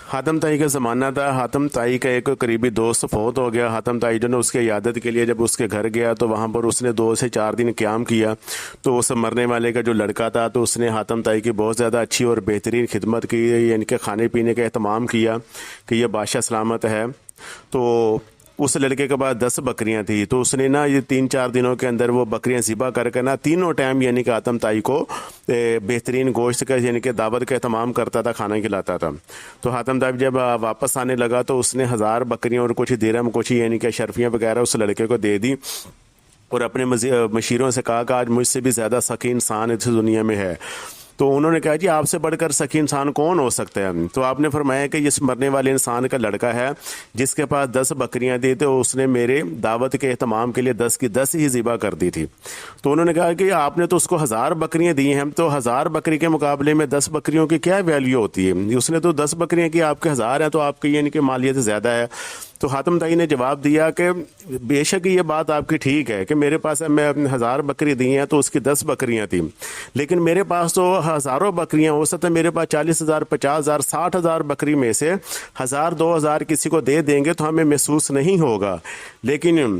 حاتم طائی کا زمانہ تھا۔ حاتم طائی کا ایک قریبی دوست فوت ہو گیا۔ حاتم طائی جو نے اس کی عیادت کے لیے جب اس کے گھر گیا تو وہاں پر اس نے 2 سے 4 دن قیام کیا۔ تو اس مرنے والے کا جو لڑکا تھا تو اس نے حاتم طائی کی بہت زیادہ اچھی اور بہترین خدمت کی، یعنی کہ کھانے پینے کا اہتمام کیا کہ یہ بادشاہ سلامت ہے۔ تو اس لڑکے کے پاس 10 بکریاں تھیں، تو اس نے نا یہ 3-4 دنوں کے اندر وہ بکریاں ذبح کر کے نا تینوں ٹائم یعنی کہ حاتم طائی کو بہترین گوشت کا یعنی کہ دعوت کا اہتمام کرتا تھا، کھانا کھلاتا تھا۔ تو حاتم طائی جب واپس آنے لگا تو اس نے 1000 بکریاں اور کچھ درہم کچھ یعنی کہ اشرفیاں وغیرہ اس لڑکے کو دے دی، اور اپنے مشیروں سے کہا کہ آج مجھ سے بھی زیادہ سخی انسان اس دنیا میں ہے۔ تو انہوں نے کہا جی آپ سے بڑھ کر سخی انسان کون ہو سکتا ہے؟ تو آپ نے فرمایا کہ اس مرنے والے انسان کا لڑکا ہے جس کے پاس 10 بکریاں تھیں، تو اس نے میرے دعوت کے اہتمام کے لیے 10 کی 10 ہی ذبح کر دی تھی۔ تو انہوں نے کہا کہ آپ نے تو اس کو 1000 بکریاں دی ہیں، تو 1000 بکری کے مقابلے میں 10 بکریوں کی کیا ویلیو ہوتی ہے؟ اس نے تو 10 بکریاں کی، آپ کے 1000 ہیں، تو آپ کی یعنی کہ مالیت زیادہ ہے۔ تو حاتم طائی نے جواب دیا کہ بے شک یہ بات آپ کی ٹھیک ہے کہ میرے پاس میں 1000 بکری دی ہیں تو اس کی 10 بکریاں تھیں، لیکن میرے پاس تو ہزاروں بکریاں، ہو سکتا ہے میرے پاس 40,000 50,000 60,000 بکری میں سے 1000 2000 کسی کو دے دیں گے تو ہمیں محسوس نہیں ہوگا، لیکن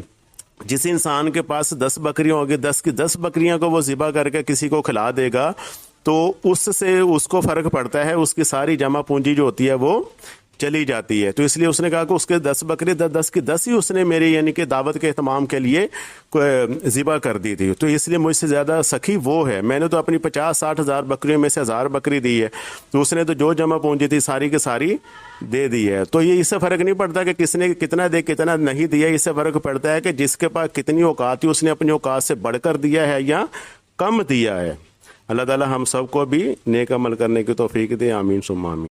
جس انسان کے پاس 10 بکریاں ہوگی، 10 کی 10 بکریاں کو وہ ذبح کر کے کسی کو کھلا دے گا تو اس سے اس کو فرق پڑتا ہے، اس کی ساری جمع پونجی جو ہوتی ہے وہ چلی جاتی ہے۔ تو اس لیے اس نے کہا کہ اس کے 10 بکری 10 کی 10 ہی اس نے میری یعنی کہ دعوت کے اہتمام کے لیے ذبح کر دی تھی، تو اس لیے مجھ سے زیادہ سخی وہ ہے۔ میں نے تو اپنی 50-60 ہزار بکریوں میں سے 1000 بکری دی ہے، تو اس نے تو جو جمع پونجی تھی ساری کی ساری دے دی ہے۔ تو یہ اس سے فرق نہیں پڑتا کہ کس نے کتنا دے کتنا نہیں دیا، اس سے فرق پڑتا ہے کہ جس کے پاس کتنی اوقات تھی اس نے اپنی اوقات سے بڑھ کر دیا ہے یا کم دیا ہے۔ اللہ تعالی ہم سب کو بھی نیک عمل کرنے کی توفیق دے، آمین ثم آمین۔